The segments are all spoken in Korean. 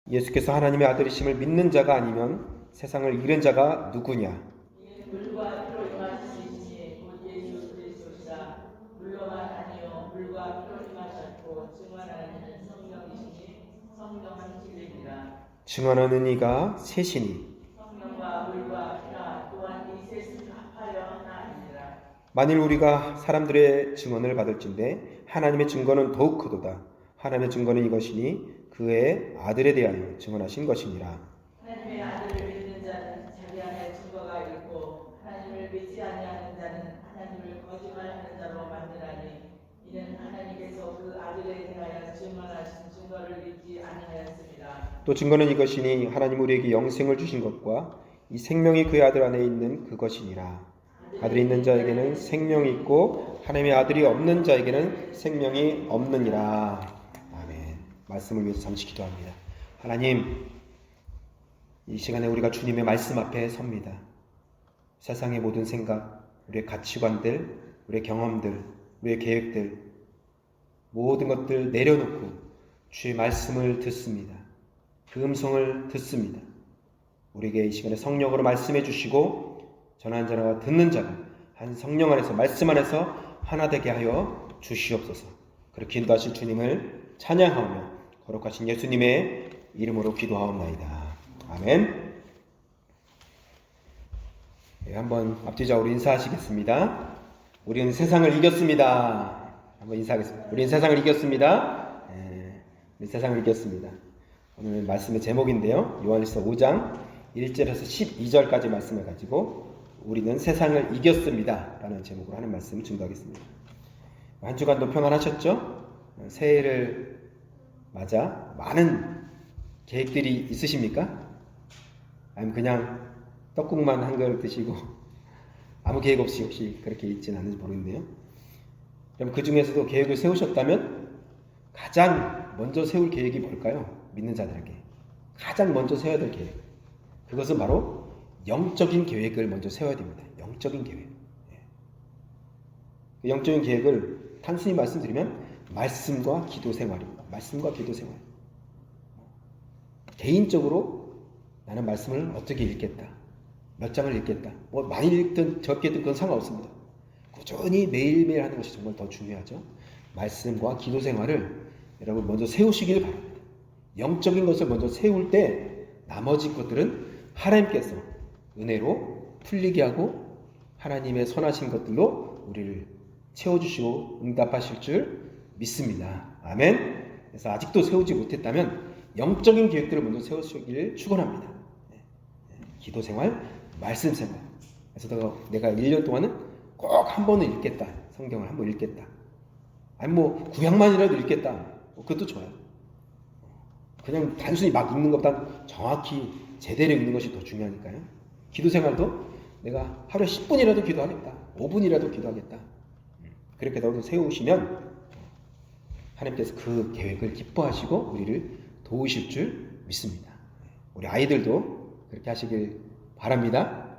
예수께서 하나님의 아들이심을 믿는 자가 아니면 세상을 잃은 자가 누구냐? 물과 피로 임하시니 곧 예수 그리스도시라. 물로만 아니요 물과 피로 임하셨고 증언하는 성령이시니 성령은 진리니라. 증언하는 이가 셋이니 성령과 물과 피라. 또한 이 셋을 합하여 하나니라. 만일 우리가 사람들의 증언을 받을진대 하나님의 증거는 더욱 크도다. 하나님의 증거는 이것이니 그의 아들에 대하여 증언하신 것이니라. 하나님의 아들을 믿는 자는 자기 안에 증거가 있고 하나님을 믿지 아니하는 자는 하나님을 거짓말하는 자로 만드나니 이는 하나님께서 그 아들에 대하여 증언하신 증거를 믿지 아니하였습니다. 또 증거는 이것이니 하나님 우리에게 영생을 주신 것과 이 생명이 그의 아들 안에 있는 그것이니라. 아들이 있는 자에게는 생명이 있고 하나님의 아들이 없는 자에게는 생명이 없느니라. 아멘. 말씀을 위해서 잠시 기도합니다. 하나님, 이 시간에 우리가 주님의 말씀 앞에 섭니다. 세상의 모든 생각, 우리의 가치관들, 우리의 경험들, 우리의 계획들, 모든 것들 내려놓고 주의 말씀을 듣습니다. 그 음성을 듣습니다. 우리에게 이 시간에 성령으로 말씀해 주시고 전하는 자와 듣는 자가 한 성령 안에서 말씀 안에서 하나 되게 하여 주시옵소서. 그렇게 인도하실 주님을 찬양하며 거룩하신 예수님의 이름으로 기도하옵나이다. 아멘. 네, 한번 앞뒤좌우로 인사하시겠습니다. 우리는 세상을 이겼습니다. 한번 인사하겠습니다. 우리는 세상을 이겼습니다. 네, 우리 세상을 이겼습니다. 오늘 말씀의 제목인데요. 요한일서 5장 1절에서 12절까지 말씀을 가지고 우리는 세상을 이겼습니다 라는 제목으로 하는 말씀 증거하겠습니다. 한 주간도 평안하셨죠? 새해를 맞아 많은 계획들이 있으십니까? 아니면 그냥 떡국만 한 그릇 드시고 아무 계획 없이 혹시 그렇게 있지는 않은지 모르겠네요. 그럼 그 중에서도 계획을 세우셨다면 가장 먼저 세울 계획이 뭘까요? 믿는 자들에게 가장 먼저 세워야 될 계획, 그것은 바로 영적인 계획을 먼저 세워야 됩니다. 영적인 계획. 그 영적인 계획을 단순히 말씀드리면 말씀과 기도 생활입니다. 말씀과 기도 생활. 개인적으로 나는 말씀을 어떻게 읽겠다, 몇 장을 읽겠다, 뭐 많이 읽든 적게 읽든 그건 상관없습니다. 꾸준히 매일매일 하는 것이 정말 더 중요하죠. 말씀과 기도 생활을 여러분 먼저 세우시길 바랍니다. 영적인 것을 먼저 세울 때 나머지 것들은 하나님께서 은혜로 풀리게 하고 하나님의 선하신 것들로 우리를 채워주시고 응답하실 줄 믿습니다. 아멘. 그래서 아직도 세우지 못했다면 영적인 계획들을 먼저 세우시기를 축원합니다. 기도 생활, 말씀 생활. 그래서 내가 1년 동안은 꼭 한 번은 읽겠다. 성경을 한 번 읽겠다. 아니 뭐 구약만이라도 읽겠다. 그것도 좋아요. 그냥 단순히 막 읽는 것보다 정확히 제대로 읽는 것이 더 중요하니까요. 기도 생활도 내가 하루에 10분이라도 기도하겠다. 5분이라도 기도하겠다. 그렇게 너도 세우시면 하나님께서 그 계획을 기뻐하시고 우리를 도우실 줄 믿습니다. 우리 아이들도 그렇게 하시길 바랍니다.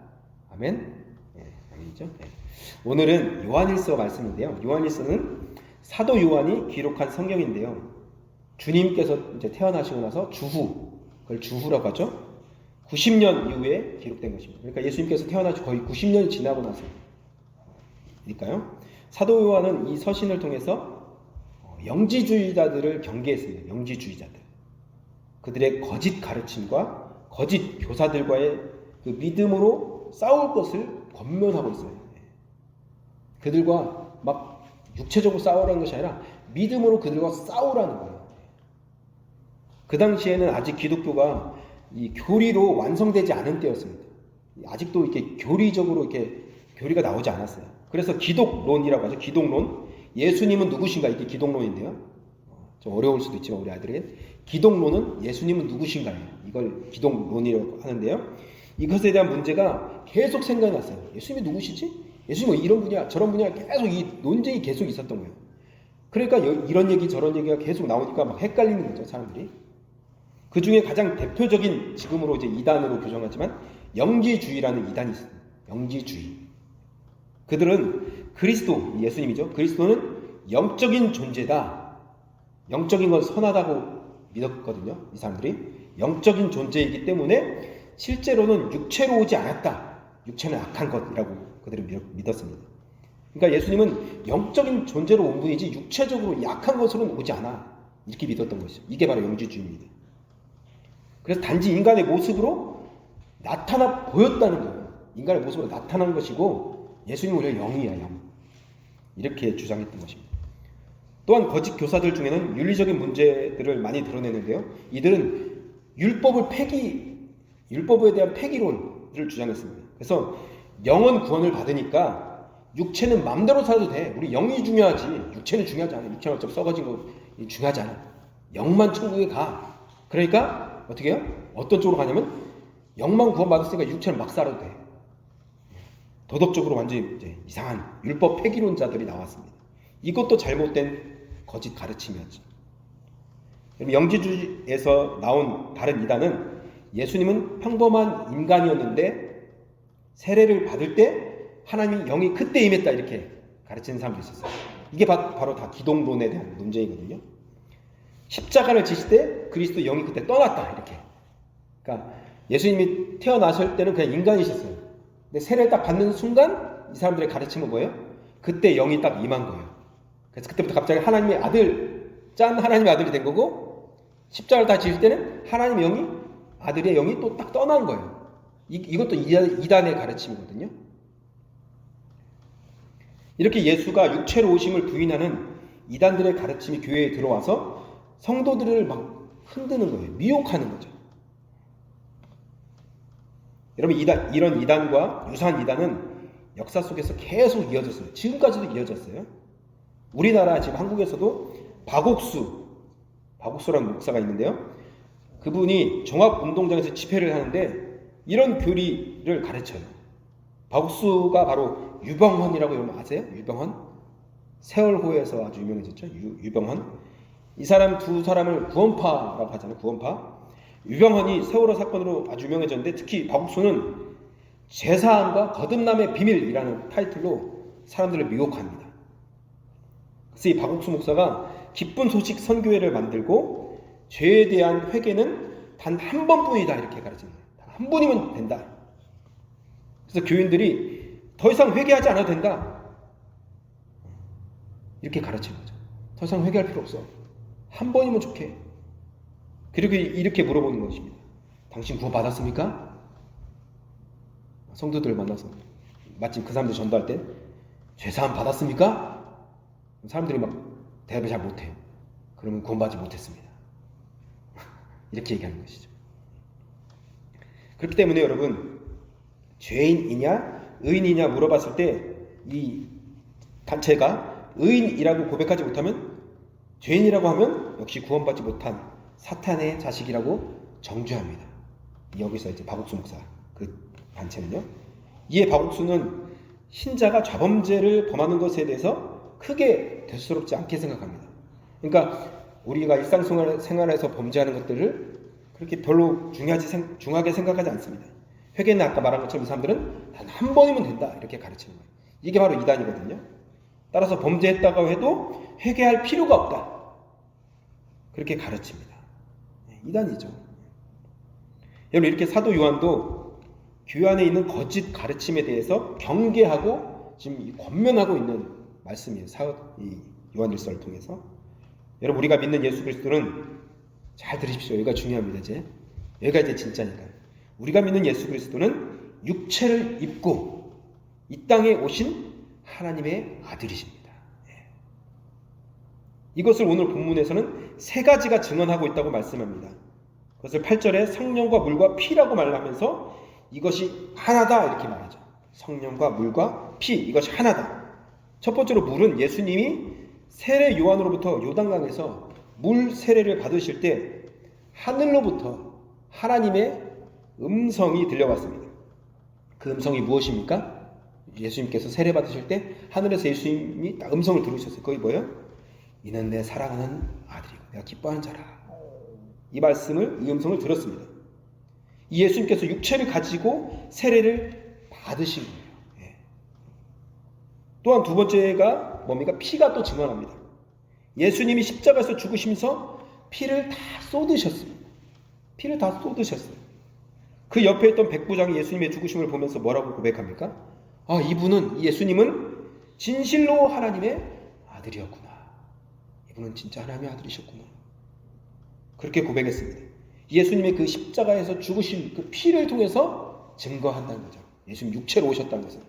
아멘. 네, 아멘이죠. 네. 오늘은 요한일서 말씀인데요. 요한일서는 사도 요한이 기록한 성경인데요. 주님께서 이제 태어나시고 나서 주후, 그걸 주후라고 하죠. 90년 이후에 기록된 것입니다. 그러니까 예수님께서 태어나서 거의 90년이 지나고 나서니까요. 사도 요한은 이 서신을 통해서 영지주의자들을 경계했습니다. 영지주의자들. 그들의 거짓 가르침과 거짓 교사들과의 그 믿음으로 싸울 것을 권면하고 있어요. 그들과 막 육체적으로 싸우라는 것이 아니라 믿음으로 그들과 싸우라는 거예요. 그 당시에는 아직 기독교가 이 교리로 완성되지 않은 때였습니다. 아직도 이렇게 교리적으로 이렇게 교리가 나오지 않았어요. 그래서 기독론이라고 하죠. 기독론. 예수님은 누구신가? 이게 기독론인데요. 좀 어려울 수도 있지만 우리 아이들에게 기독론은 예수님은 누구신가요? 이걸 기독론이라고 하는데요. 이것에 대한 문제가 계속 생각이 났어요. 예수님이 누구시지? 예수님은 이런 분이야, 저런 분이야. 계속 이 논쟁이 계속 있었던 거예요. 그러니까 이런 얘기 저런 얘기가 계속 나오니까 막 헷갈리는 거죠, 사람들이. 그 중에 가장 대표적인, 지금으로 이제 이단으로 규정하지만 영지주의라는 이단이 있습니다. 영지주의. 그들은 그리스도, 예수님이죠. 그리스도는 영적인 존재다. 영적인 건 선하다고 믿었거든요. 이 사람들이. 영적인 존재이기 때문에 실제로는 육체로 오지 않았다. 육체는 악한 것이라고 그들은 믿었습니다. 그러니까 예수님은 영적인 존재로 온 분이지 육체적으로 약한 것으로는 오지 않아. 이렇게 믿었던 것이죠. 이게 바로 영지주의입니다. 그래서 단지 인간의 모습으로 나타나 보였다는 거예요. 인간의 모습으로 나타난 것이고 예수님은 오히려 영이야, 영. 이렇게 주장했던 것입니다. 또한 거짓 교사들 중에는 윤리적인 문제들을 많이 드러내는데요. 이들은 율법에 대한 폐기론을 주장했습니다. 그래서 영은 구원을 받으니까 육체는 마음대로 살아도 돼. 우리 영이 중요하지. 육체는 중요하지 않아. 육체는 어차피 썩어진 거 중요하지 않아. 영만 천국에 가. 그러니까 어떻게 해요? 어떤 쪽으로 가냐면 영만 구원받았으니까 육체는 막 살아도 돼. 도덕적으로 완전히 이제 이상한 율법 폐기론자들이 나왔습니다. 이것도 잘못된 거짓 가르침이었죠. 영지주의에서 나온 다른 이단은 예수님은 평범한 인간이었는데 세례를 받을 때 하나님이 영이 그때 임했다 이렇게 가르치는 사람도 있었어요. 이게 바로 다 기독론에 대한 논쟁이거든요. 십자가를 지실 때 그리스도 영이 그때 떠났다 이렇게. 그러니까 예수님이 태어나실 때는 그냥 인간이셨어요. 근데 세례를 딱 받는 순간 이 사람들의 가르침은 뭐예요? 그때 영이 딱 임한 거예요. 그래서 그때부터 갑자기 하나님의 아들, 하나님의 아들이 된 거고 십자가를 다 지실 때는 하나님의 영이 아들의 영이 또 딱 떠난 거예요. 이것도 이단의 가르침이거든요. 이렇게 예수가 육체로 오심을 부인하는 이단들의 가르침이 교회에 들어와서 성도들을 막 흔드는 거예요. 미혹하는 거죠. 여러분 이런 이단과 유사한 이단은 역사 속에서 계속 이어졌어요. 지금까지도 이어졌어요. 우리나라 지금 한국에서도 박옥수라는 목사가 있는데요. 그분이 종합운동장에서 집회를 하는데 이런 교리를 가르쳐요. 박옥수가 바로 유병헌이라고 여러분 아세요? 유병헌? 세월호에서 아주 유명해졌죠. 유병헌. 이 사람 두 사람을 구원파라고 하잖아요. 구원파. 유병헌이 세월호 사건으로 아주 유명해졌는데 특히 박옥수는 제사함과 거듭남의 비밀이라는 타이틀로 사람들을 미혹합니다. 그래서 이 박옥수 목사가 기쁜 소식 선교회를 만들고 죄에 대한 회개는 단 한 번뿐이다 이렇게 가르칩니다. 단 한 번이면 된다. 그래서 교인들이 더 이상 회개하지 않아도 된다 이렇게 가르치는 거죠. 더 이상 회개할 필요 없어. 한 번이면 좋게. 그리고 이렇게 물어보는 것입니다. 당신 구원 받았습니까? 성도들 만나서 마침 그 사람들 전도할 때 죄사함 받았습니까? 사람들이 막 대답을 잘 못해요. 그러면 구원받지 못했습니다. 이렇게 얘기하는 것이죠. 그렇기 때문에 여러분 죄인이냐 의인이냐 물어봤을 때 이 단체가 의인이라고 고백하지 못하면 죄인이라고 하면 역시 구원받지 못한 사탄의 자식이라고 정죄합니다. 여기서 이제 박옥수 목사 그 단체는요. 이에 박옥수는 신자가 죄범죄를 범하는 것에 대해서 크게 대수롭지 않게 생각합니다. 그러니까 우리가 일상생활에서 범죄하는 것들을 그렇게 별로 중하게 생각하지 않습니다. 회개는 아까 말한 것처럼 이 사람들은 단 한 번이면 된다 이렇게 가르치는 거예요. 이게 바로 이단이거든요. 따라서 범죄했다고 해도 회개할 필요가 없다 그렇게 가르칩니다. 이단이죠. 여러분 이렇게 사도 요한도 교회 안에 있는 거짓 가르침에 대해서 경계하고 지금 권면하고 있는 말씀이에요. 이 요한일서를 통해서. 여러분 우리가 믿는 예수 그리스도는 잘 들으십시오. 여기가 중요합니다. 여기가 이제 진짜니까요. 우리가 믿는 예수 그리스도는 육체를 입고 이 땅에 오신 하나님의 아들이십니다. 이것을 오늘 본문에서는 세 가지가 증언하고 있다고 말씀합니다. 그것을 8절에 성령과 물과 피라고 말하면서 이것이 하나다 이렇게 말하죠. 성령과 물과 피 이것이 하나다. 첫 번째로 물은 예수님이 세례 요한으로부터 요단강에서 물 세례를 받으실 때 하늘로부터 하나님의 음성이 들려왔습니다. 그 음성이 무엇입니까? 예수님께서 세례 받으실 때 하늘에서 예수님이 딱 음성을 들으셨어요. 그게 뭐예요? 이는 내 사랑하는 아들이고 내가 기뻐하는 자라. 이 음성을 들었습니다. 이 예수님께서 육체를 가지고 세례를 받으신 거예요. 또한 두 번째가 뭡니까? 피가 또 증언합니다. 예수님이 십자가에서 죽으시면서 피를 다 쏟으셨습니다. 피를 다 쏟으셨어요. 그 옆에 있던 백부장이 예수님의 죽으심을 보면서 뭐라고 고백합니까? 아, 이분은, 예수님은 진실로 하나님의 아들이었구나. 이분은 진짜 하나님의 아들이셨구나. 그렇게 고백했습니다. 예수님의 그 십자가에서 죽으신 그 피를 통해서 증거한다는 거죠. 예수님 육체로 오셨다는 것은.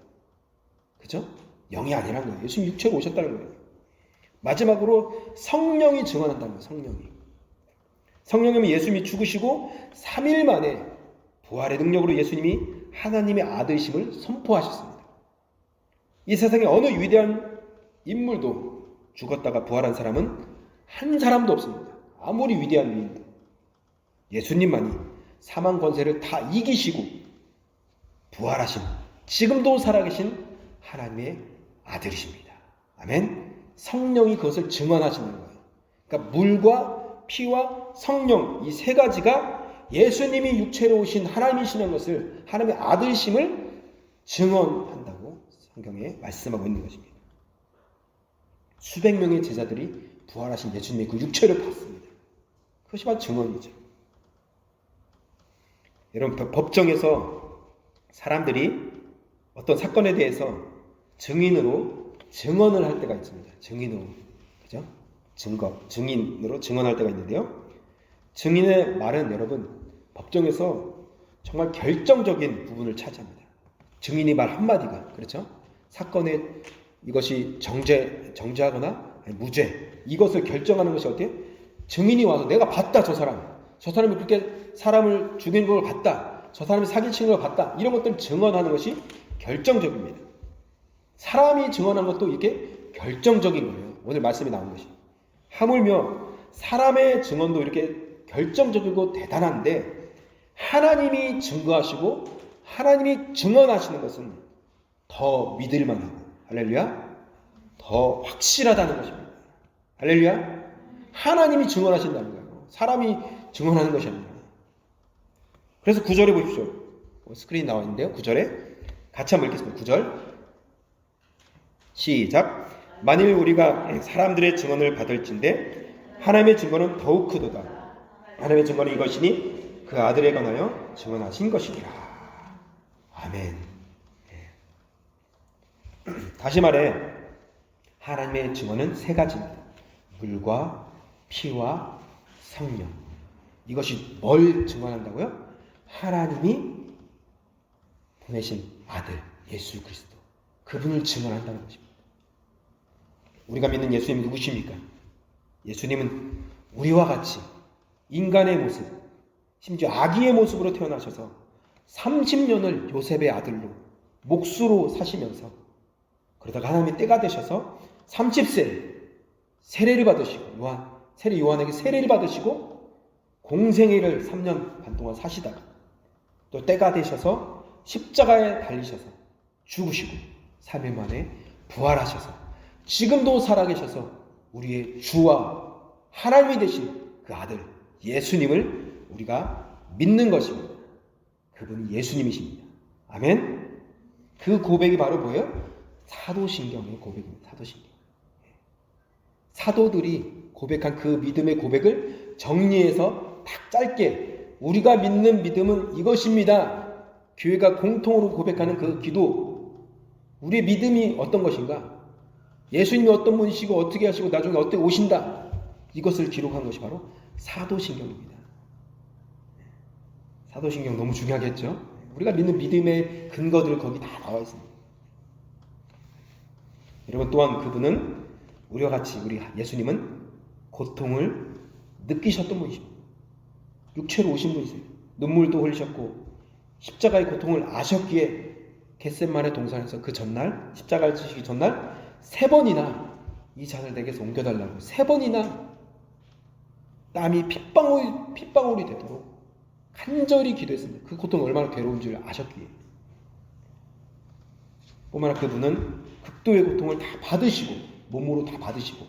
그죠? 영이 아니라는 거예요. 예수님 육체로 오셨다는 거예요. 마지막으로 성령이 증언한다는 거예요. 성령님은 예수님이 죽으시고 3일 만에 부활의 능력으로 예수님이 하나님의 아들이심을 선포하셨습니다. 이 세상에 어느 위대한 인물도 죽었다가 부활한 사람은 한 사람도 없습니다. 아무리 위대한 인물도. 예수님만이 사망 권세를 다 이기시고 부활하신, 지금도 살아계신 하나님의 아들이십니다. 아멘. 성령이 그것을 증언하시는 거예요. 그러니까 물과 피와 성령, 이 세 가지가 예수님이 육체로 오신 하나님이시는 것을, 하나님의 아들이심을 증언한다고 성경에 말씀하고 있는 것입니다. 수백 명의 제자들이 부활하신 예수님의 그 육체를 봤습니다. 그것이 바로 증언이죠. 여러분, 법정에서 사람들이 어떤 사건에 대해서 증언을 할 때가 있습니다. 그죠? 증인으로 증언할 때가 있는데요. 증인의 말은 여러분, 법정에서 정말 결정적인 부분을 차지합니다. 증인이 말 한마디가, 그렇죠? 사건에 이것이 정죄하거나 아니, 무죄, 이것을 결정하는 것이 어때요? 증인이 와서 내가 봤다, 저 사람이 그렇게 사람을 죽인 걸 봤다, 저 사람이 사기치는 걸 봤다, 이런 것들을 증언하는 것이 결정적입니다. 사람이 증언한 것도 이렇게 결정적인 거예요. 오늘 말씀이 나온 것이. 하물며 사람의 증언도 이렇게 결정적이고 대단한데 하나님이 증거하시고 하나님이 증언하시는 것은 더 믿을만하고, 할렐루야, 더 확실하다는 것입니다. 할렐루야. 하나님이 증언하신다는 거예요. 사람이 증언하는 것이 아니라. 그래서 9절에 보십시오. 스크린 나와 있는데요. 9절에 같이 한번 읽겠습니다. 9절 시작. 만일 우리가 사람들의 증언을 받을진대 하나님의 증거는 더욱 크도다. 하나님의 증거는 이것이니 그 아들에 관하여 증언하신 것이니라. 아멘. 다시 말해 하나님의 증언은 세 가지입니다. 물과 피와 성령. 이것이 뭘 증언한다고요? 하나님이 보내신 아들 예수 그리스도, 그분을 증언한다는 것입니다. 우리가 믿는 예수님이 누구십니까? 예수님은 우리와 같이 인간의 모습, 심지어 아기의 모습으로 태어나셔서 30년을 요셉의 아들로 목수로 사시면서, 그러다가 하나님의 때가 되셔서 30세에 세례를 받으시고, 요한에게 세례를 받으시고 공생애를 3년 반 동안 사시다가 또 때가 되셔서 십자가에 달리셔서 죽으시고 3일 만에 부활하셔서 지금도 살아계셔서 우리의 주와 하나님이 되신 그 아들 예수님을 우리가 믿는 것입니다. 그분이 예수님이십니다. 아멘. 그 고백이 바로 뭐예요? 사도신경의 고백입니다. 사도들이 고백한 그 믿음의 고백을 정리해서 딱 짧게, 우리가 믿는 믿음은 이것입니다. 교회가 공통으로 고백하는 그 기도, 우리의 믿음이 어떤 것인가, 예수님이 어떤 분이시고 어떻게 하시고 나중에 어떻게 오신다, 이것을 기록한 것이 바로 사도신경입니다. 사도신경 너무 중요하겠죠? 우리가 믿는 믿음의 근거들 거기 다 나와 있습니다. 여러분, 또한 그분은 우리와 같이, 우리 예수님은 고통을 느끼셨던 분이십니다. 육체로 오신 분이세요. 눈물도 흘리셨고 십자가의 고통을 아셨기에 겟세마네 동산에서 그 전날, 십자가를 지시기 전날 3번이나 이 잔을 내게서 옮겨달라고 3번이나 땀이 핏방울이 되도록 간절히 기도했습니다. 그 고통이 얼마나 괴로운 줄 아셨기에. 뿐만 아니라 그분은 극도의 고통을 다 받으시고, 몸으로 다 받으시고,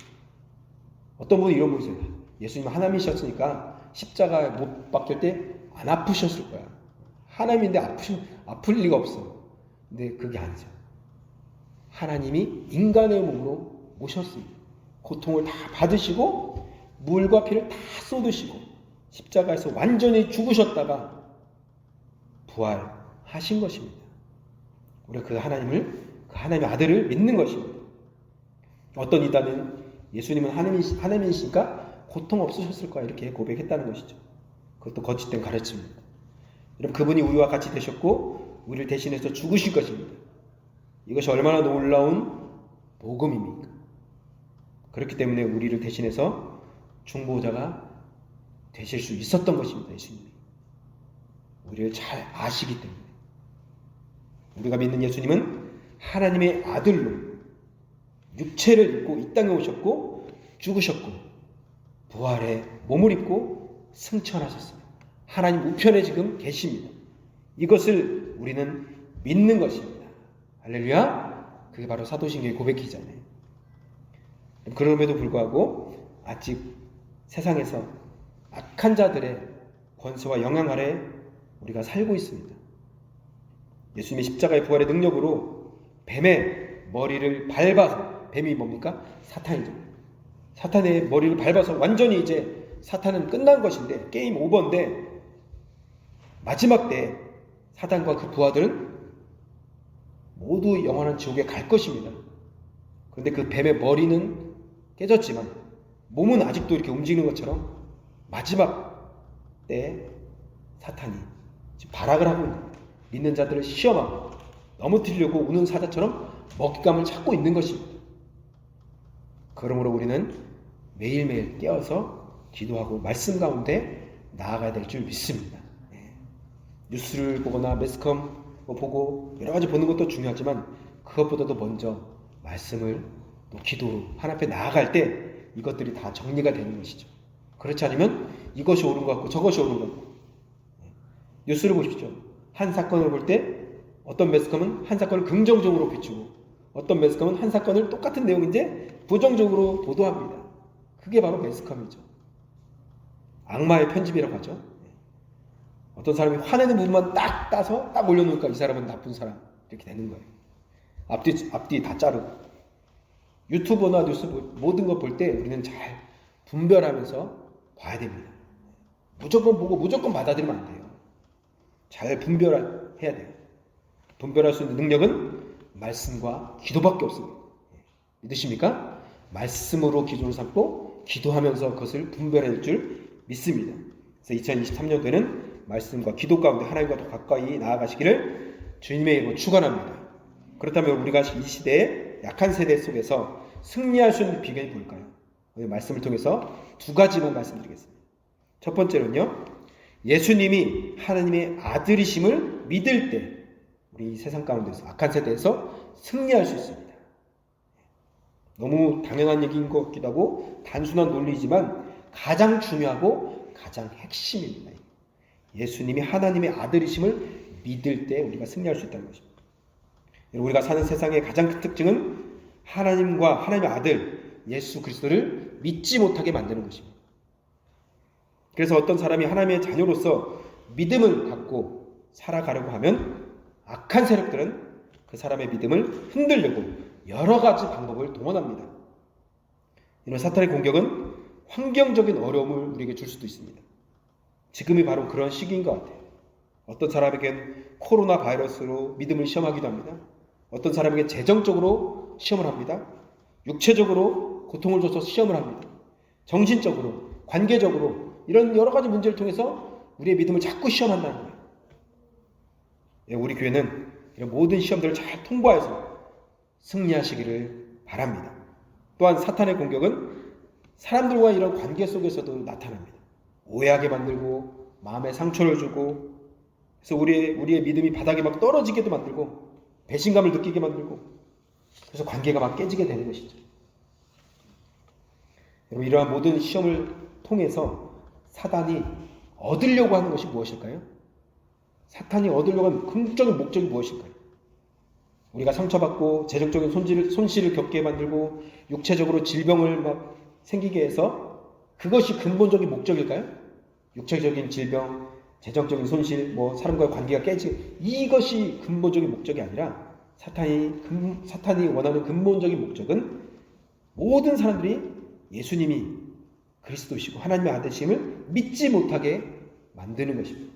어떤 분은 이런 분이세요. 예수님은 하나님이셨으니까 십자가에 못 박힐 때 안 아프셨을 거야. 하나님인데 아플 리가 없어. 근데 그게 아니죠. 하나님이 인간의 몸으로 오셨습니다. 고통을 다 받으시고 물과 피를 다 쏟으시고 십자가에서 완전히 죽으셨다가 부활하신 것입니다. 우리가 그 하나님의 아들을 믿는 것입니다. 어떤 이단은 예수님은 하나님이시니까 고통 없으셨을 거야 이렇게 고백했다는 것이죠. 그것도 거짓된 가르침입니다. 여러분, 그분이 우리와 같이 되셨고 우리를 대신해서 죽으실 것입니다. 이것이 얼마나 놀라운 복음입니까? 그렇기 때문에 우리를 대신해서 중보자가 되실 수 있었던 것입니다. 예수님이 우리를 잘 아시기 때문에. 우리가 믿는 예수님은 하나님의 아들로 육체를 입고 이 땅에 오셨고 죽으셨고 부활의 몸을 입고 승천하셨어요. 하나님 우편에 지금 계십니다. 이것을 우리는 믿는 것입니다. 할렐루야. 그게 바로 사도신경의 고백이잖아요. 그럼에도 불구하고 아직 세상에서 악한 자들의 권세와 영향 아래 우리가 살고 있습니다. 예수님의 십자가의 부활의 능력으로 뱀의 머리를 밟아서, 뱀이 뭡니까? 사탄이죠. 사탄의 머리를 밟아서 완전히 이제 사탄은 끝난 것인데, 게임 오버인데, 마지막 때 사탄과 그 부하들은 모두 영원한 지옥에 갈 것입니다. 그런데 그 뱀의 머리는 깨졌지만 몸은 아직도 이렇게 움직이는 것처럼 마지막 때 사탄이 지금 발악을 하고 있는 거예요. 믿는 자들을 시험하고 넘어뜨리려고 우는 사자처럼 먹잇감을 찾고 있는 것입니다. 그러므로 우리는 매일매일 깨어서 기도하고 말씀 가운데 나아가야 될 줄 믿습니다. 뉴스를 보거나 매스컴 보고 여러 가지 보는 것도 중요하지만 그것보다도 먼저 말씀을 또 기도로 하나님 앞에 나아갈 때 이것들이 다 정리가 되는 것이죠. 그렇지 않으면 이것이 옳은 것 같고 저것이 옳은 것 같고. 뉴스를 보십시오. 한 사건을 볼 때 어떤 매스컴은 한 사건을 긍정적으로 비추고 어떤 매스컴은 한 사건을 똑같은 내용인데 부정적으로 보도합니다. 그게 바로 매스컴이죠. 악마의 편집이라고 하죠. 어떤 사람이 화내는 부분만 딱 따서 딱 올려놓으니까 이 사람은 나쁜 사람 이렇게 되는 거예요. 앞뒤 다 자르고. 유튜버나 뉴스 모든 거 볼 때 우리는 잘 분별하면서 봐야 됩니다. 무조건 보고 무조건 받아들이면 안 돼요. 잘 분별해야 돼요. 분별할 수 있는 능력은 말씀과 기도밖에 없습니다. 믿으십니까? 말씀으로 기도를 삼고 기도하면서 그것을 분별할 줄 믿습니다. 그래서 2023년도에는 말씀과 기도 가운데 하나님과 더 가까이 나아가시기를 주님의 이름으로 축원합니다. 그렇다면 우리가 이 시대의 약한 세대 속에서 승리할 수 있는 비결이 뭘까요? 오늘 말씀을 통해서 두 가지만 말씀드리겠습니다. 첫 번째는요, 예수님이 하나님의 아들이심을 믿을 때 우리 세상 가운데서 악한 세대에서 승리할 수 있습니다. 너무 당연한 얘기인 것 같기도 하고 단순한 논리지만 가장 중요하고 가장 핵심입니다. 예수님이 하나님의 아들이심을 믿을 때 우리가 승리할 수 있다는 것입니다. 우리가 사는 세상의 가장 큰 특징은 하나님과 하나님의 아들 예수 그리스도를 믿지 못하게 만드는 것입니다. 그래서 어떤 사람이 하나님의 자녀로서 믿음을 갖고 살아가려고 하면 악한 세력들은 그 사람의 믿음을 흔들려고 여러 가지 방법을 동원합니다. 이런 사탄의 공격은 환경적인 어려움을 우리에게 줄 수도 있습니다. 지금이 바로 그런 시기인 것 같아요. 어떤 사람에겐 코로나 바이러스로 믿음을 시험하기도 합니다. 어떤 사람에겐 재정적으로 시험을 합니다. 육체적으로 고통을 줘서 시험을 합니다. 정신적으로, 관계적으로 이런 여러 가지 문제를 통해서 우리의 믿음을 자꾸 시험한다는 거예요. 우리 교회는 이런 모든 시험들을 잘 통과해서 승리하시기를 바랍니다. 또한 사탄의 공격은 사람들과 이런 관계 속에서도 나타납니다. 오해하게 만들고 마음에 상처를 주고 그래서 우리의 믿음이 바닥에 막 떨어지게도 만들고 배신감을 느끼게 만들고 그래서 관계가 막 깨지게 되는 것이죠. 여러분, 이러한 모든 시험을 통해서 사탄이 얻으려고 하는 것이 무엇일까요? 사탄이 얻으려고 하는 궁극적인 목적이 무엇일까요? 우리가 상처받고 재정적인 손실을 겪게 만들고 육체적으로 질병을 막 생기게 해서 그것이 근본적인 목적일까요? 육체적인 질병, 재정적인 손실, 사람과의 관계가 깨지고 이것이 근본적인 목적이 아니라 사탄이 원하는 근본적인 목적은 모든 사람들이 예수님이 그리스도시고 하나님의 아들심을 믿지 못하게 만드는 것입니다.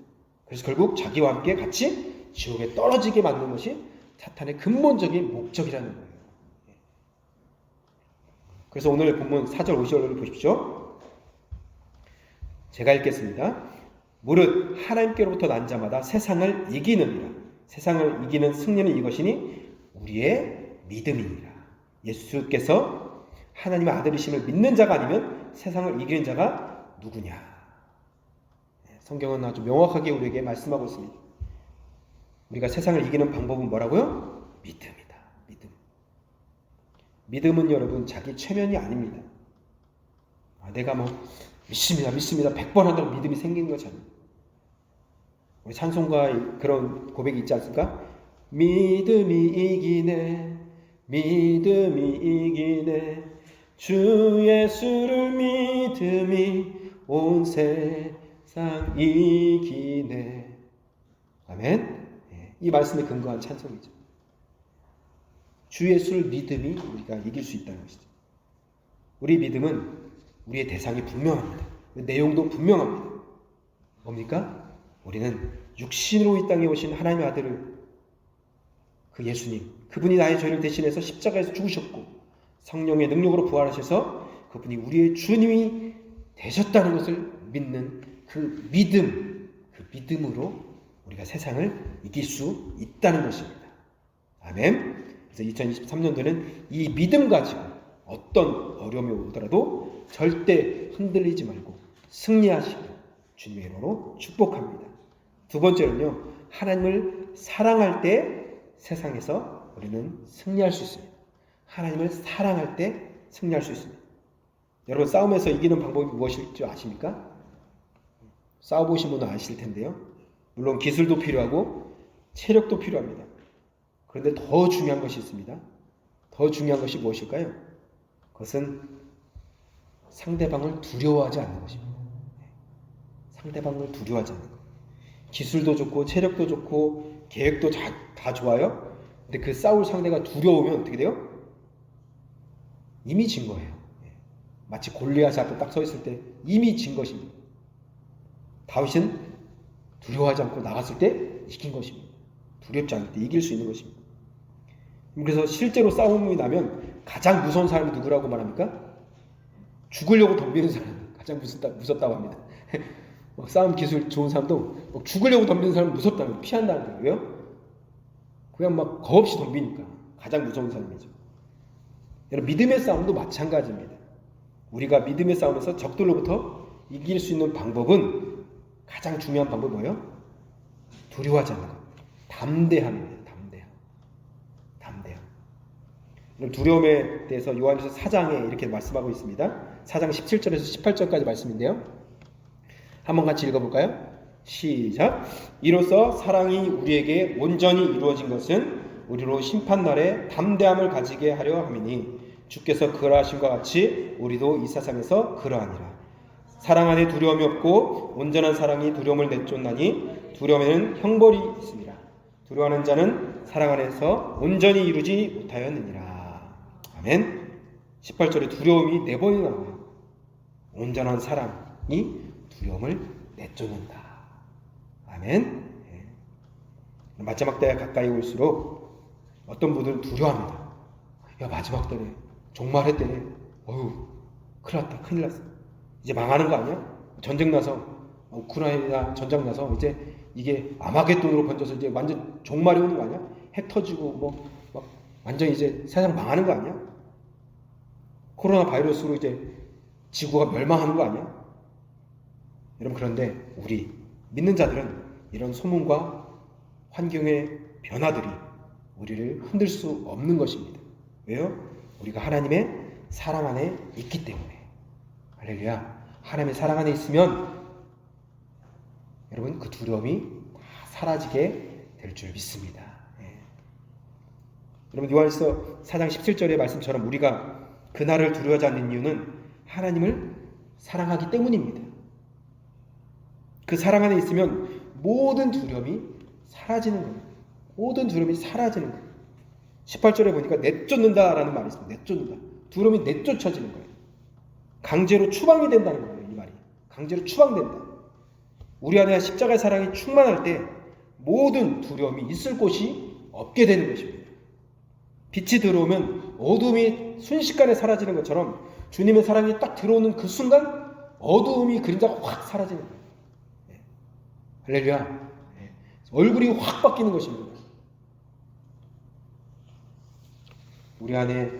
그래서 결국 자기와 함께 같이 지옥에 떨어지게 만드는 것이 사탄의 근본적인 목적이라는 거예요. 그래서 오늘 본문 4절 5절을 보십시오. 제가 읽겠습니다. 무릇 하나님께로부터 난 자마다 세상을 이기느니라. 세상을 이기는 승리는 이것이니 우리의 믿음이니라. 예수께서 하나님의 아들이심을 믿는 자가 아니면 세상을 이기는 자가 누구냐. 성경은 아주 명확하게 우리에게 말씀하고 있습니다. 우리가 세상을 이기는 방법은 뭐라고요? 믿음이다. 믿음. 믿음은 여러분 자기 최면이 아닙니다. 내가 믿습니다. 100번 한다고 믿음이 생기는 것이 아닙니다. 우리 찬송가에 그런 고백이 있지 않습니까? 믿음이 이기네, 믿음이 이기네, 주 예수를 믿음이 온 세상 이기네. 아멘. 이 말씀에 근거한 찬송이죠. 주 예수를 믿음이 우리가 이길 수 있다는 것이죠. 우리 믿음은 우리의 대상이 분명합니다. 내용도 분명합니다. 뭡니까? 우리는 육신으로 이 땅에 오신 하나님의 아들을, 그 예수님, 그분이 나의 죄를 대신해서 십자가에서 죽으셨고 성령의 능력으로 부활하셔서 그분이 우리의 주님이 되셨다는 것을 믿는 그 믿음, 그 믿음으로 우리가 세상을 이길 수 있다는 것입니다. 아멘. 그래서 2023년도는 이 믿음 가지고 어떤 어려움이 오더라도 절대 흔들리지 말고 승리하시고 주님의 이름으로 축복합니다. 두 번째는요, 하나님을 사랑할 때 세상에서 우리는 승리할 수 있습니다. 하나님을 사랑할 때 승리할 수 있습니다. 여러분, 싸움에서 이기는 방법이 무엇일 줄 아십니까? 싸워보신 분은 아실 텐데요. 물론 기술도 필요하고 체력도 필요합니다. 그런데 더 중요한 것이 있습니다. 더 중요한 것이 무엇일까요? 그것은 상대방을 두려워하지 않는 것입니다. 상대방을 두려워하지 않는 것. 기술도 좋고 체력도 좋고 계획도 다 좋아요. 근데 그 싸울 상대가 두려우면 어떻게 돼요? 이미 진 거예요. 마치 골리앗 앞에 딱 서 있을 때 이미 진 것입니다. 다윗은 두려워하지 않고 나갔을 때 이긴 것입니다. 두렵지 않을 때 이길 수 있는 것입니다. 그래서 실제로 싸움이 나면 가장 무서운 사람이 누구라고 말합니까? 죽으려고 덤비는 사람이 가장 무섭다고 합니다. 싸움 기술 좋은 사람도 죽으려고 덤비는 사람은 무섭다는, 피한다는 거예요. 왜요? 그냥 막 겁없이 덤비니까 가장 무서운 사람이죠. 여러분, 믿음의 싸움도 마찬가지입니다. 우리가 믿음의 싸움에서 적들로부터 이길 수 있는 방법은, 가장 중요한 방법이 뭐예요? 두려워하지 않는 것. 담대함입니다. 담대함. 두려움에 대해서 요한일서 4장에 이렇게 말씀하고 있습니다. 4장 17절에서 18절까지 말씀인데요. 한번 같이 읽어볼까요? 시작. 이로써 사랑이 우리에게 온전히 이루어진 것은 우리로 심판날에 담대함을 가지게 하려 함이니 주께서 그러하심과 같이 우리도 이 세상에서 그러하니라. 사랑 안에 두려움이 없고 온전한 사랑이 두려움을 내쫓나니 두려움에는 형벌이 있습니다. 두려워하는 자는 사랑 안에서 온전히 이루지 못하였느니라. 아멘. 18절에 두려움이 4번이 나와요. 온전한 사랑이 두려움을 내쫓는다. 아멘. 마지막 때가 가까이 올수록 어떤 분들은 두려워합니다. 야, 마지막 때네, 종말의 때네, 큰일 났다, 큰일 났어, 이제 망하는 거 아니야? 전쟁 나서, 우크라이나 전쟁 나서 이제 이게 아마겟돈으로 번져서 이제 완전 종말이 오는 거 아니야? 핵 터지고 막 완전 이제 세상 망하는 거 아니야? 코로나 바이러스로 이제 지구가 멸망하는 거 아니야? 여러분, 그런데 우리 믿는 자들은 이런 소문과 환경의 변화들이 우리를 흔들 수 없는 것입니다. 왜요? 우리가 하나님의 사랑 안에 있기 때문에. 할렐루야. 하나님의 사랑 안에 있으면 여러분, 그 두려움이 다 사라지게 될 줄 믿습니다. 여러분, 요한일서 4장 17절의 말씀처럼 우리가 그날을 두려워하지 않는 이유는 하나님을 사랑하기 때문입니다. 그 사랑 안에 있으면 모든 두려움이 사라지는 거예요. 모든 두려움이 사라지는 거예요. 18절에 보니까 내쫓는다라는 말이 있습니다. 내쫓는다. 두려움이 내쫓아지는 거예요. 강제로 추방이 된다는 거예요. 이 말이. 강제로 추방된다. 우리 안에 십자가의 사랑이 충만할 때 모든 두려움이 있을 곳이 없게 되는 것입니다. 빛이 들어오면 어둠이 순식간에 사라지는 것처럼 주님의 사랑이 딱 들어오는 그 순간 어두움이 그림자가 확 사라지는 거예요. 네. 할렐루야. 네. 얼굴이 확 바뀌는 것입니다. 우리 안에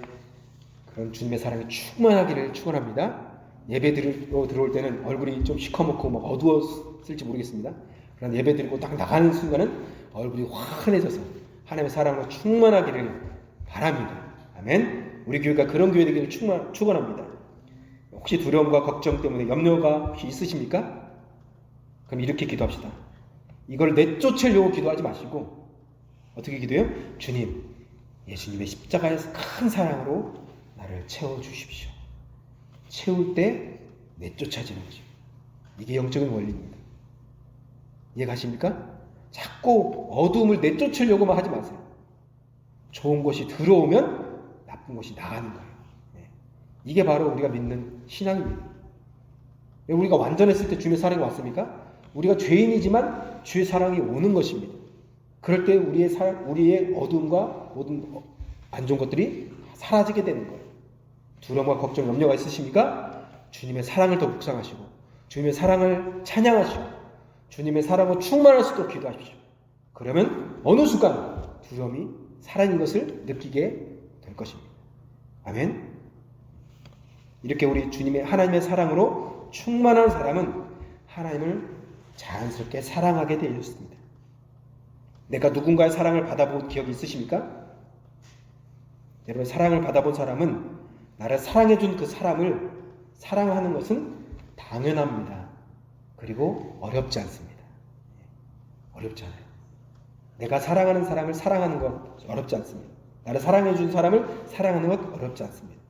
그런 주님의 사랑이 충만하기를 축원합니다. 예배드리러 들어올 때는 얼굴이 좀 시커멓고 막 어두웠을지 모르겠습니다. 그러나 예배드리고 딱 나가는 순간은 얼굴이 환해져서 하나님의 사랑으로 충만하기를 바랍니다. 아멘. 우리 교회가 그런 교회 되기를 축원합니다. 혹시 두려움과 걱정 때문에 염려가 혹시 있으십니까? 그럼 이렇게 기도합시다. 이걸 내쫓으려고 기도하지 마시고 어떻게 기도해요? 주님, 예수님의 십자가에서 큰 사랑으로 나를 채워주십시오. 채울 때 내쫓아지는 거죠. 이게 영적인 원리입니다. 이해가십니까? 자꾸 어두움을 내쫓으려고만 하지 마세요. 좋은 것이 들어오면 나쁜 것이 나가는 거예요. 네. 이게 바로 우리가 믿는 신앙입니다. 우리가 완전했을 때 주님의 사랑이 왔습니까? 우리가 죄인이지만 주의 사랑이 오는 것입니다. 그럴 때 우리의 어두움과 모든 안 좋은 것들이 사라지게 되는 거예요. 두려움과 걱정, 염려가 있으십니까? 주님의 사랑을 더 묵상하시고 주님의 사랑을 찬양하시고 주님의 사랑을 충만할 수 있도록 기도하십시오. 그러면 어느 순간 두려움이 사라진 것을 느끼게 될 것입니다. 아멘. 이렇게 우리 주님의 하나님의 사랑으로 충만한 사람은 하나님을 자연스럽게 사랑하게 되었습니다. 내가 누군가의 사랑을 받아본 기억이 있으십니까? 여러분, 사랑을 받아본 사람은 나를 사랑해준 그 사람을 사랑하는 것은 당연합니다. 그리고 어렵지 않습니다. 어렵지 않아요. 내가 사랑하는 사람을 사랑하는 것 어렵지 않습니다. 나를 사랑해준 사람을 사랑하는 것 어렵지 않습니다.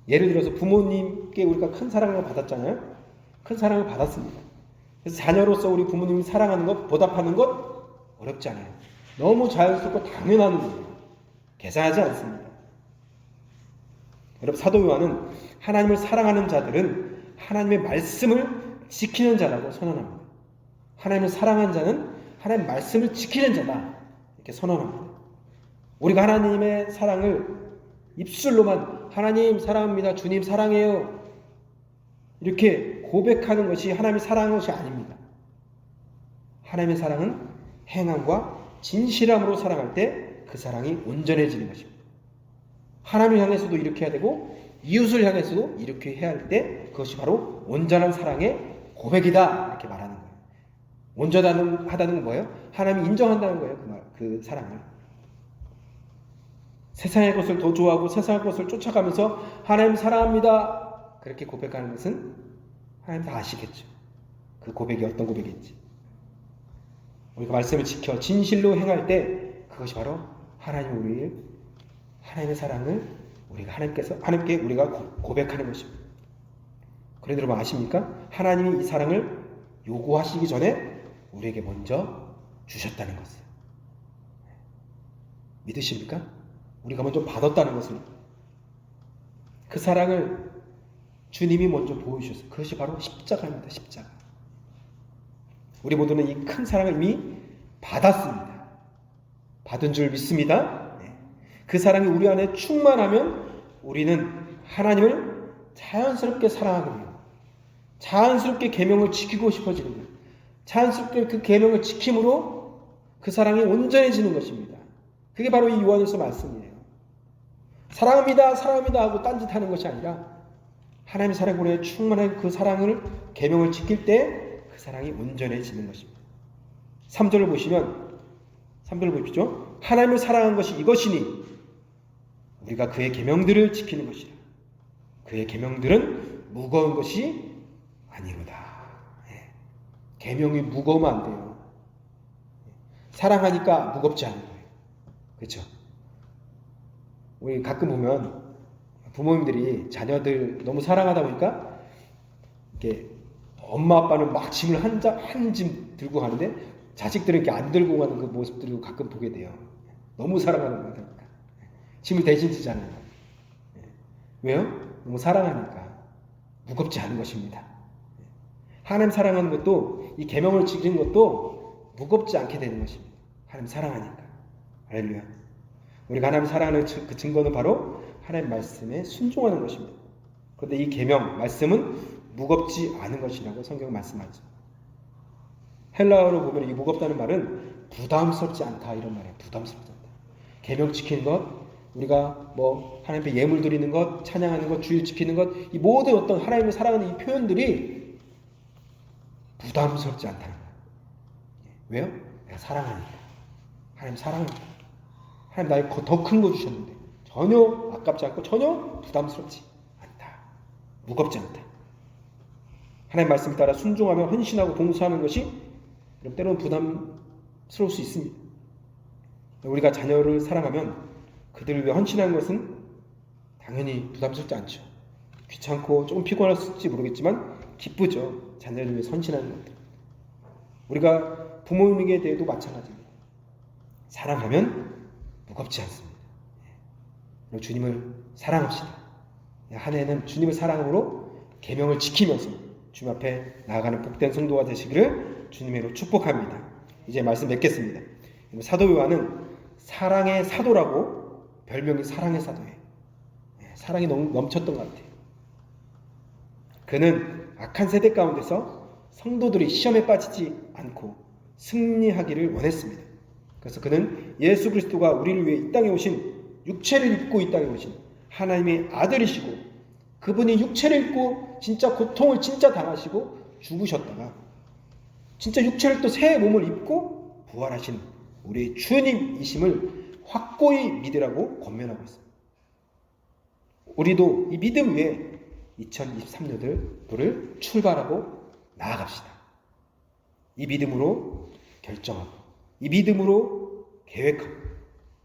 예를 들어서 부모님께 우리가 큰 사랑을 받았잖아요. 큰 사랑을 받았습니다. 그래서 자녀로서 우리 부모님을 사랑하는 것, 보답하는 것 어렵지 않아요. 너무 자연스럽고 당연한 일이에요. 계산하지 않습니다. 여러분, 사도 요한은 하나님을 사랑하는 자들은 하나님의 말씀을 지키는 자라고 선언합니다. 하나님을 사랑하는 자는 하나님의 말씀을 지키는 자다, 이렇게 선언합니다. 우리가 하나님의 사랑을 입술로만 하나님 사랑합니다, 주님 사랑해요, 이렇게 고백하는 것이 하나님의 사랑하는 것이 아닙니다. 하나님의 사랑은 행함과 진실함으로 사랑할 때 그 사랑이 온전해지는 것입니다. 하나님을 향해서도 이렇게 해야 되고 이웃을 향해서도 이렇게 해야 할 때 그것이 바로 온전한 사랑의 고백이다, 이렇게 말하는 거예요. 온전하다는 건 뭐예요? 하나님이 인정한다는 거예요. 그 사랑을. 세상의 것을 더 좋아하고 세상의 것을 쫓아가면서 하나님 사랑합니다, 그렇게 고백하는 것은 하나님 다 아시겠죠. 그 고백이 어떤 고백인지. 우리가 말씀을 지켜 진실로 행할 때 그것이 바로 하나님의 사랑을 우리가 하나님께 우리가 고백하는 것입니다. 그런데 여러분 아십니까? 하나님이 이 사랑을 요구하시기 전에 우리에게 먼저 주셨다는 것을. 믿으십니까? 우리가 먼저 받았다는 것을. 그 사랑을 주님이 먼저 보여주셨어요. 그것이 바로 십자가입니다. 십자가. 우리 모두는 이 큰 사랑을 이미 받았습니다. 받은 줄 믿습니다. 네. 그 사랑이 우리 안에 충만하면 우리는 하나님을 자연스럽게 사랑하게 돼요. 자연스럽게 계명을 지키고 싶어지는 거예요. 자연스럽게 그 계명을 지킴으로 그 사랑이 온전해지는 것입니다. 그게 바로 이 요한일서 말씀이에요. 사랑합니다, 사랑합니다 하고 딴짓하는 것이 아니라 하나님의 사랑에 우리의 충만한 그 사랑을 계명을 지킬 때 그 사랑이 온전해지는 것입니다. 3절을 보십시오. 하나님을 사랑한 것이 이것이니 우리가 그의 계명들을 지키는 것이라. 그의 계명들은 무거운 것이 아니로다. 계명이 무거우면 안 돼요. 사랑하니까 무겁지 않은 거예요. 그렇죠? 우리 가끔 보면 부모님들이 자녀들 너무 사랑하다 보니까 이렇게 엄마 아빠는 막 짐을 한 짐 들고 가는데 자식들은 이렇게 안 들고 가는 그 모습들을 가끔 보게 돼요. 너무 사랑하는 거니까. 짐을 대신 지잖아요. 왜요? 너무 사랑하니까. 무겁지 않은 것입니다. 하나님 사랑하는 것도 이 계명을 지키는 것도 무겁지 않게 되는 것입니다. 하나님 사랑하니까. 할렐루야. 우리가 하나님 사랑하는 그 증거는 바로 하나님 말씀에 순종하는 것입니다. 그런데 이 계명 말씀은 무겁지 않은 것이라고 성경 말씀하죠. 헬라어로 보면 이 무겁다는 말은 부담스럽지 않다 이런 말이에요. 부담스럽지 않다. 계명 지키는 것, 우리가 뭐 하나님 앞에 예물 드리는 것, 찬양하는 것, 주일 지키는 것, 이 모든 어떤 하나님을 사랑하는 이 표현들이 부담스럽지 않다는 거예요. 왜요? 내가 사랑하니까. 하나님 사랑하니까. 하나님 나에게 더 큰 거 주셨는데 전혀 아깝지 않고 전혀 부담스럽지 않다. 무겁지 않다. 하나님 말씀 따라 순종하며 헌신하고 봉사하는 것이 때로는 부담스러울 수 있습니다. 우리가 자녀를 사랑하면 그들을 위해 헌신하는 것은 당연히 부담스럽지 않죠. 귀찮고 조금 피곤할지 모르겠지만 기쁘죠. 자녀를 위해 헌신하는 것들. 우리가 부모님에게 대해도 마찬가지입니다. 사랑하면 무겁지 않습니다. 주님을 사랑합시다. 한 해는 주님을 사랑으로 계명을 지키면서 주님 앞에 나아가는 복된 성도가 되시기를 주님으로 축복합니다. 이제 말씀 맺겠습니다. 사도 요한은 사랑의 사도라고 별명이 사랑의 사도예요. 사랑이 넘쳤던 것 같아요. 그는 악한 세대 가운데서 성도들이 시험에 빠지지 않고 승리하기를 원했습니다. 그래서 그는 예수 그리스도가 우리를 위해 이 땅에 오신, 육체를 입고 이 땅에 오신 하나님의 아들이시고, 그분이 육체를 입고 진짜 고통을 진짜 당하시고 죽으셨다가 진짜 육체를 또 새 몸을 입고 부활하신 우리의 주님이심을 확고히 믿으라고 권면하고 있습니다. 우리도 이 믿음 위에 2023년도를 출발하고 나아갑시다. 이 믿음으로 결정하고, 이 믿음으로 계획하고,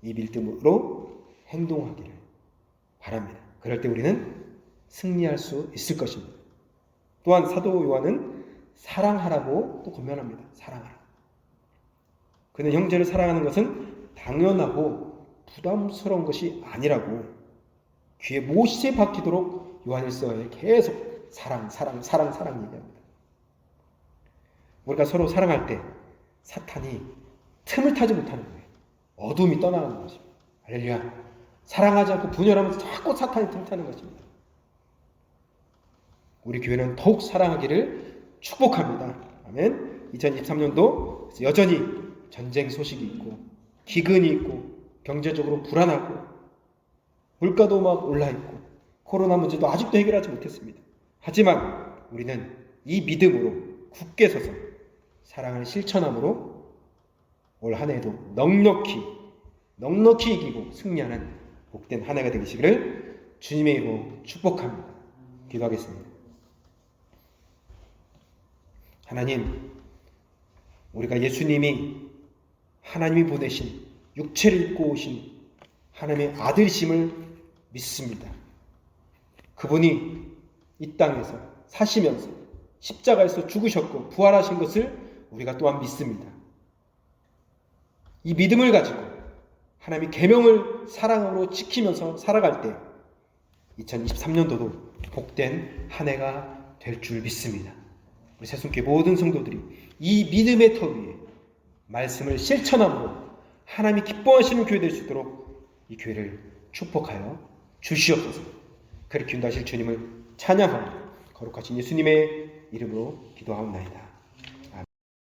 이 믿음으로 행동하기를 바랍니다. 그럴 때 우리는 승리할 수 있을 것입니다. 또한 사도 요한은 사랑하라고 또 권면합니다. 사랑하라. 그는 형제를 사랑하는 것은 당연하고 부담스러운 것이 아니라고 귀에 못이 박히도록 요한일서에 계속 사랑 얘기합니다. 우리가 서로 사랑할 때 사탄이 틈을 타지 못하는 거예요. 어둠이 떠나가는 것입니다. 할렐루야. 사랑하지 않고 분열하면서 자꾸 사탄이 틈을 타는 것입니다. 우리 교회는 더욱 사랑하기를 축복합니다. 아멘. 2023년도 여전히 전쟁 소식이 있고 기근이 있고 경제적으로 불안하고 물가도 막 올라있고 코로나 문제도 아직도 해결하지 못했습니다. 하지만 우리는 이 믿음으로 굳게 서서 사랑을 실천함으로 올 한 해에도 넉넉히 이기고 승리하는 복된 한 해가 되시기를 주님의 이름으로 축복합니다. 기도하겠습니다. 하나님, 우리가 예수님이 하나님이 보내신 육체를 입고 오신 하나님의 아들이심을 믿습니다. 그분이 이 땅에서 사시면서 십자가에서 죽으셨고 부활하신 것을 우리가 또한 믿습니다. 이 믿음을 가지고 하나님의 계명을 사랑으로 지키면서 살아갈 때 2023년도도 복된 한 해가 될 줄 믿습니다. 우리 새순교회 모든 성도들이 이 믿음의 터 위에 말씀을 실천함으로 하나님이 기뻐하시는 교회 될 수 있도록 이 교회를 축복하여 주시옵소서. 그렇게 인도하실 주님을 찬양하며 거룩하신 예수님의 이름으로 기도하옵나이다.